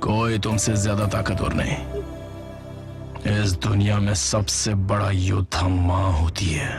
कोई तुमसे ज्यादा ताकतवर नहीं। इस दुनिया में सबसे बड़ा योद्धा माँ होती है।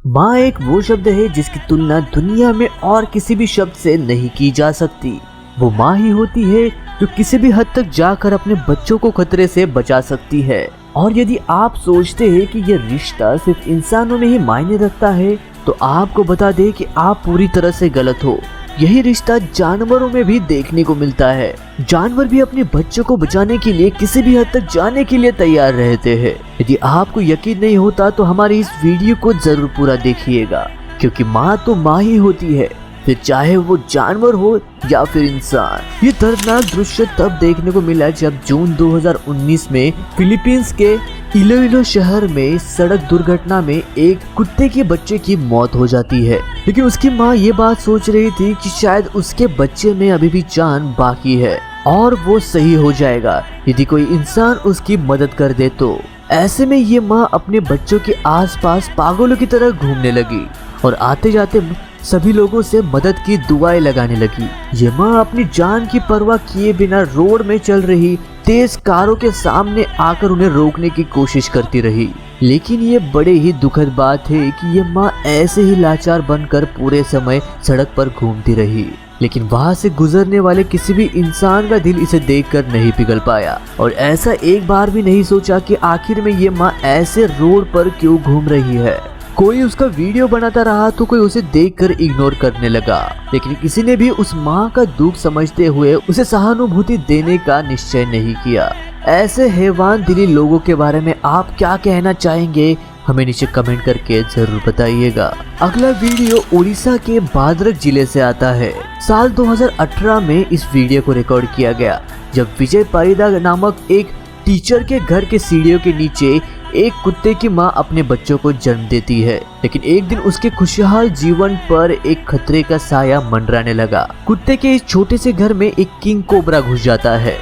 माँ एक वो शब्द है जिसकी तुलना दुनिया में और किसी भी शब्द से नहीं की जा सकती। वो माँ ही होती है जो किसी भी हद तक जाकर अपने बच्चों को खतरे से बचा सकती है। और यदि आप सोचते हैं कि यह रिश्ता सिर्फ इंसानों में ही मायने रखता है तो आपको बता दें कि आप पूरी तरह से गलत हो। यही रिश्ता जानवरों में भी देखने को मिलता है। जानवर भी अपने बच्चों को बचाने के लिए किसी भी हद तक जाने के लिए तैयार रहते हैं। यदि आपको यकीन नहीं होता तो हमारी इस वीडियो को जरूर पूरा देखिएगा, क्योंकि माँ तो माँ ही होती है, फिर चाहे वो जानवर हो या फिर इंसान। ये दर्दनाक दृश्य तब देखने को मिला जब जून 2019 में फिलीपींस के इलोइलो शहर में सड़क दुर्घटना में एक कुत्ते के बच्चे की मौत हो जाती है। लेकिन उसकी माँ ये बात सोच रही थी कि शायद उसके बच्चे में अभी भी जान बाकी है और वो सही हो जाएगा यदि कोई इंसान उसकी मदद कर दे तो। ऐसे में ये माँ अपने बच्चों के आसपास पागलों की तरह घूमने लगी और आते जाते सभी लोगों से मदद की दुआएं लगाने लगी। ये माँ अपनी जान की परवाह किए बिना रोड में चल रही तेज कारों के सामने आकर उन्हें रोकने की कोशिश करती रही। लेकिन ये बड़े ही दुखद बात है कि ये माँ ऐसे ही लाचार बनकर पूरे समय सड़क पर घूमती रही। लेकिन वहाँ से गुजरने वाले किसी भी इंसान का दिल इसे देखकर नहीं पिघल पाया और ऐसा एक बार भी नहीं सोचा कि आखिर में ये माँ ऐसे रोड पर क्यों घूम रही है। कोई उसका वीडियो बनाता रहा तो कोई उसे देखकर इग्नोर करने लगा, लेकिन किसी ने भी उस माँ का दुख समझते हुए उसे सहानुभूति देने का निश्चय नहीं किया। ऐसे हैवान दिली लोगों के बारे में आप क्या कहना चाहेंगे, हमें नीचे कमेंट करके जरूर बताइएगा। अगला वीडियो उड़ीसा के भद्रक जिले से आता है। साल 2018 में इस वीडियो को रिकॉर्ड किया गया जब विजय परिदा नामक एक टीचर के घर के सीढ़ियों के नीचे एक कुत्ते की मां अपने बच्चों को जन्म देती है। लेकिन एक दिन उसके खुशहाल जीवन पर एक खतरे का साया मंडराने लगा। कुत्ते के इस छोटे से घर में एक किंग कोबरा घुस जाता है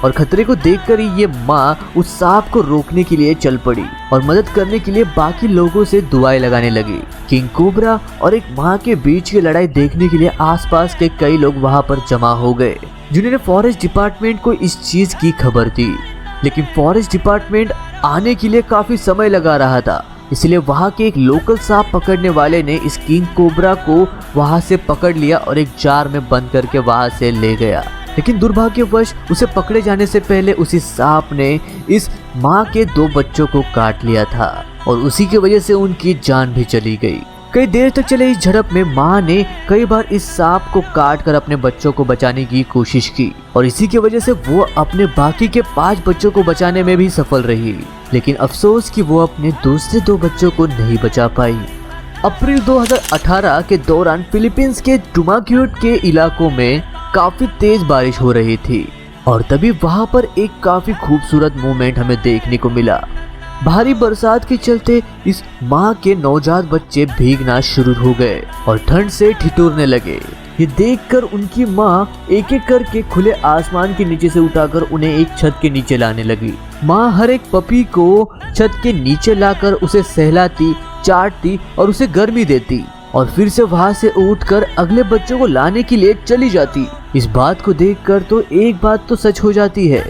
और खतरे को देखकर ही ये माँ उस सांप को रोकने के लिए चल पड़ी और मदद करने के लिए बाकी लोगों से दुआएं लगाने लगी। किंग कोबरा और एक माँ के बीच की लड़ाई देखने के लिए आसपास के कई लोग वहाँ पर जमा हो गए, जिन्होंने फॉरेस्ट डिपार्टमेंट को इस चीज की खबर दी। लेकिन फॉरेस्ट डिपार्टमेंट आने के लिए काफी समय लगा रहा था, इसलिए वहाँ के एक लोकल सांप पकड़ने वाले ने इस किंग कोबरा को वहाँ से पकड़ लिया और एक जार में बंद करके वहाँ से ले गया। लेकिन दुर्भाग्यवश उसे पकड़े जाने से पहले उसी सांप ने इस माँ के 2 बच्चों को काट लिया था और उसी की वजह से उनकी जान भी चली गई। कई देर तक चले इस झड़प में माँ ने कई बार इस सांप को काट कर अपने बच्चों को बचाने की कोशिश की और इसी की वजह से वो अपने बाकी के 5 बच्चों को बचाने में भी सफल रही। लेकिन अफसोस कि वो अपने दूसरे 2 बच्चों को नहीं बचा पाई। अप्रैल 2018 के दौरान फिलीपींस के डुमाग्युट के इलाकों में काफी तेज बारिश हो रही थी और तभी वहाँ पर एक काफी खूबसूरत मूवमेंट हमें देखने को मिला। भारी बरसात के चलते इस माँ के नवजात बच्चे भीगना शुरू हो गए और ठंड से ठिठुरने लगे। ये देखकर उनकी माँ एक एक करके खुले आसमान के नीचे से उठाकर उन्हें एक छत के नीचे लाने लगी। माँ हर एक पपी को छत के नीचे लाकर उसे सहलाती, चाटती और उसे गर्मी देती और फिर से वहाँ से उठकर अगले बच्चों को लाने के लिए चली जाती। इस बात को देखकर तो एक बात तो सच हो जाती है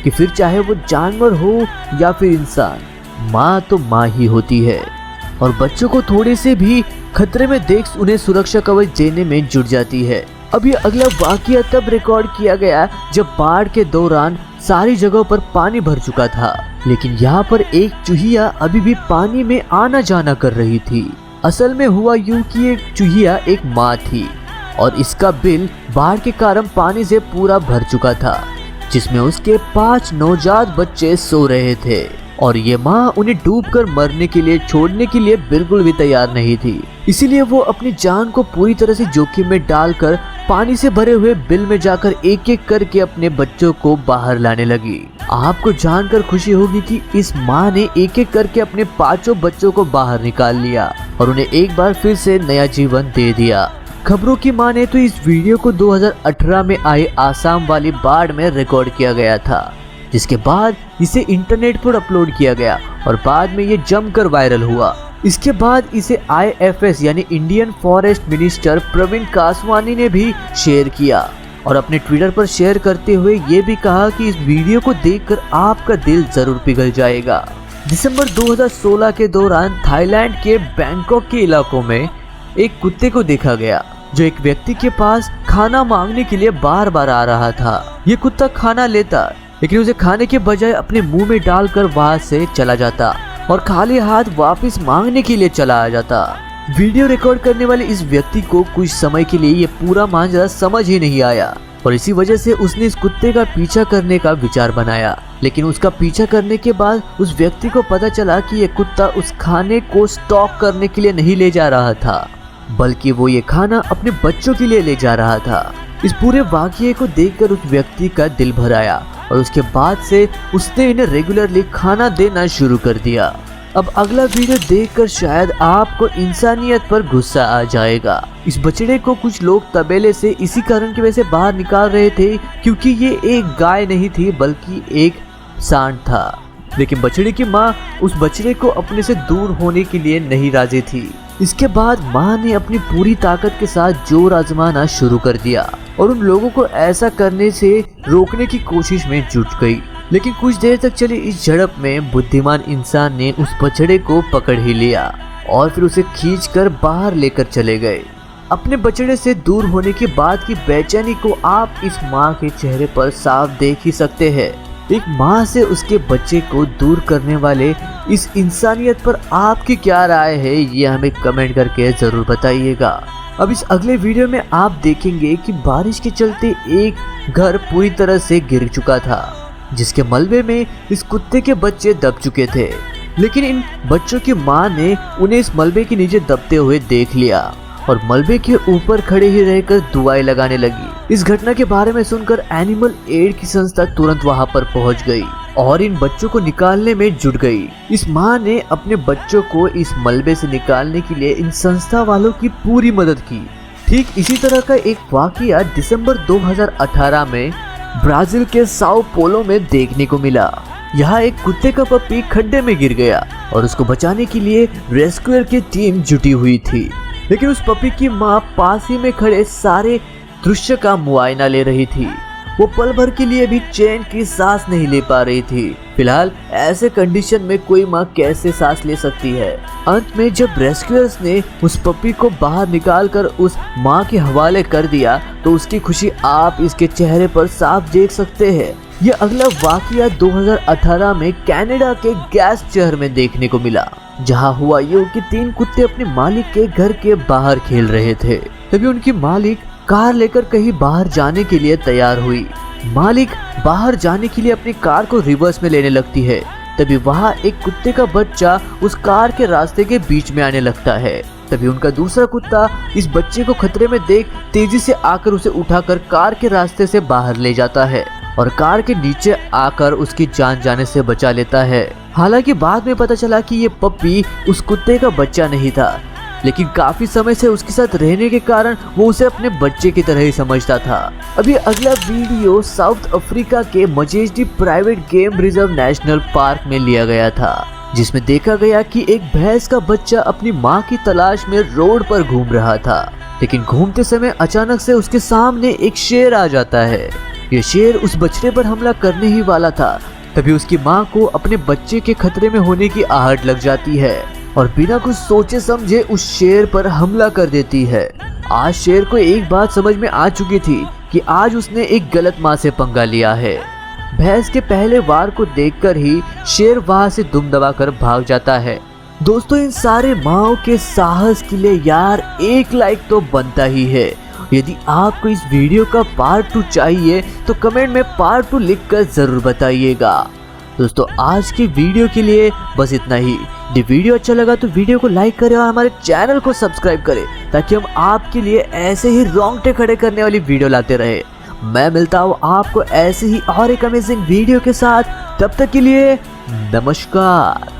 कि फिर चाहे वो जानवर हो या फिर इंसान, माँ तो माँ ही होती है और बच्चों को थोड़े से भी खतरे में देख उन्हें सुरक्षा कवच देने में जुट जाती है। अब ये अगला वाकया तब रिकॉर्ड किया गया जब बाढ़ के दौरान सारी जगहों पर पानी भर चुका था, लेकिन यहाँ पर एक चूहिया अभी भी पानी में आना जाना कर रही थी। असल में हुआ यूं कि एक चूहिया एक माँ थी और इसका बिल बाढ़ के कारण पानी से पूरा भर चुका था, जिसमें उसके 5 नवजात बच्चे सो रहे थे और ये माँ उन्हें डूबकर मरने के लिए छोड़ने के लिए बिल्कुल भी तैयार नहीं थी। इसीलिए वो अपनी जान को पूरी तरह से जोखिम में डालकर पानी से भरे हुए बिल में जाकर एक एक करके अपने बच्चों को बाहर लाने लगी। आपको जानकर खुशी होगी कि इस माँ ने एक एक करके अपने 5 बच्चों को बाहर निकाल लिया और उन्हें एक बार फिर से नया जीवन दे दिया। खबरों की माने तो इस वीडियो को 2018 में आए आसाम वाली बाढ़ में रिकॉर्ड किया गया था, जिसके बाद इसे इंटरनेट पर अपलोड किया गया और बाद में ये जमकर वायरल हुआ। इसके बाद इसे IFS यानी Indian forest minister Praveen Kaswani ने भी शेयर किया और अपने ट्विटर पर शेयर करते हुए ये भी कहा कि इस वीडियो को देखकर आपका दिल जरूर पिघल जाएगा। दिसंबर 2016 के दौरान थाईलैंड के बैंकॉक के इलाकों में एक कुत्ते को देखा गया जो एक व्यक्ति के पास खाना मांगने के लिए बार बार आ रहा था। ये कुत्ता खाना लेता लेकिन उसे खाने के बजाय अपने मुंह में डालकर वहां से चला जाता और खाली हाथ वापस मांगने के लिए चला आ जाता। वीडियो रिकॉर्ड करने वाले इस व्यक्ति को कुछ समय के लिए ये पूरा मांझा समझ ही नहीं आया और इसी वजह से उसने इस कुत्ते का पीछा करने का विचार बनाया। लेकिन उसका पीछा करने के बाद उस व्यक्ति को पता चला कि ये कुत्ता उस खाने को स्टॉक करने के लिए नहीं ले जा रहा था, बल्कि वो ये खाना अपने बच्चों के लिए ले जा रहा था। इस पूरे वाकये को देखकर उस व्यक्ति का दिल भर आया और उसके बाद से उसने इन्हें रेगुलरली खाना देना शुरू कर दिया। अब अगला वीडियो देखकर शायद आपको इंसानियत पर गुस्सा आ जाएगा। इस बछड़े को कुछ लोग तबेले से इसी कारण की वजह से बाहर निकाल रहे थे क्योंकि ये एक गाय नहीं थी बल्कि एक सांड था। लेकिन बछड़े की माँ उस बछड़े को अपने से दूर होने के लिए नहीं राजी थी। इसके बाद माँ ने अपनी पूरी ताकत के साथ जोर आजमाना शुरू कर दिया और उन लोगों को ऐसा करने से रोकने की कोशिश में जुट गई। लेकिन कुछ देर तक चली इस झड़प में बुद्धिमान इंसान ने उस बछड़े को पकड़ ही लिया और फिर उसे खींचकर बाहर लेकर चले गए। अपने बछड़े से दूर होने के बाद की बेचैनी को आप इस माँ के चेहरे पर साफ देख ही सकते हैं। एक माँ से उसके बच्चे को दूर करने वाले इस इंसानियत पर आपकी क्या राय है, ये हमें कमेंट करके जरूर बताइएगा। अब इस अगले वीडियो में आप देखेंगे कि बारिश के चलते एक घर पूरी तरह से गिर चुका था जिसके मलबे में इस कुत्ते के बच्चे दब चुके थे। लेकिन इन बच्चों की माँ ने उन्हें इस मलबे के नीचे दबते हुए देख लिया और मलबे के ऊपर खड़े ही रहकर दुआएं लगाने लगी। इस घटना के बारे में सुनकर एनिमल एड की संस्था तुरंत वहां पर पहुंच गई और इन बच्चों को निकालने में जुट गई। इस माँ ने अपने बच्चों को इस मलबे से निकालने के लिए इन संस्था वालों की पूरी मदद की। ठीक इसी तरह का एक वाकया दिसंबर 2018 में ब्राजील के साओ पोलो में देखने को मिला। यहाँ एक कुत्ते का पप्पी खड्डे में गिर गया और उसको बचाने के लिए रेस्क्यूअर की टीम जुटी हुई थी। लेकिन उस पपी की माँ पास ही में खड़े सारे दृश्य का मुआयना ले रही थी। वो पल भर के लिए भी चैन की सांस नहीं ले पा रही थी। फिलहाल ऐसे कंडीशन में कोई माँ कैसे सांस ले सकती है। अंत में जब रेस्क्यूअर्स ने उस पपी को बाहर निकालकर उस माँ के हवाले कर दिया तो उसकी खुशी आप इसके चेहरे पर साफ देख सकते हैं। यह अगला वाकया 2018 में कनाडा के गैस शहर में देखने को मिला, जहां हुआ यूं कि 3 कुत्ते अपने मालिक के घर के बाहर खेल रहे थे। तभी उनकी मालिक कार लेकर कहीं बाहर जाने के लिए तैयार हुई। मालिक बाहर जाने के लिए अपनी कार को रिवर्स में लेने लगती है। तभी वहाँ एक कुत्ते का बच्चा उस कार के रास्ते के बीच में आने लगता है। तभी उनका दूसरा कुत्ता इस बच्चे को खतरे में देख तेजी से आकर उसे उठाकर कार के रास्ते से बाहर ले जाता है और कार के नीचे आकर उसकी जान जाने से बचा लेता है। हालांकि बाद में पता चला कि ये पप्पी उस कुत्ते का बच्चा नहीं था, लेकिन काफी समय से उसके साथ रहने के कारण वो उसे अपने बच्चे की तरह ही समझता था। अभी अगला वीडियो साउथ अफ्रीका के majesty private game reserve national park में लिया गया था, जिसमें देखा गया कि एक भैंस का बच्चा अपनी माँ की तलाश में रोड पर घूम रहा था। लेकिन घूमते समय अचानक से उसके सामने एक शेर आ जाता है। ये शेर उस बछड़े पर हमला करने ही वाला था। तभी उसकी माँ को अपने बच्चे के खतरे में होने की आहट लग जाती है और बिना कुछ सोचे समझे उस शेर पर हमला कर देती है। आज शेर को एक बात समझ में आ चुकी थी कि आज उसने एक गलत माँ से पंगा लिया है। भैंस के पहले वार को देखकर ही शेर वहां से दुम दबाकर भाग जाता है। दोस्तों, इन सारे माओ के साहस के लिए यार एक लाइक तो बनता ही है। यदि आपको इस वीडियो का पार्ट 2 चाहिए तो कमेंट में पार्ट 2 लिखकर जरूर बताइएगा। दोस्तों, आज की वीडियो के लिए बस इतना ही। यदि वीडियो अच्छा लगा तो वीडियो को लाइक करें और हमारे चैनल को सब्सक्राइब करें ताकि हम आपके लिए ऐसे ही रोंगटे खड़े करने वाली वीडियो लाते रहे। मैं मिलता हूँ आपको ऐसे ही और एक अमेजिंग वीडियो के साथ। तब तक के लिए नमस्कार।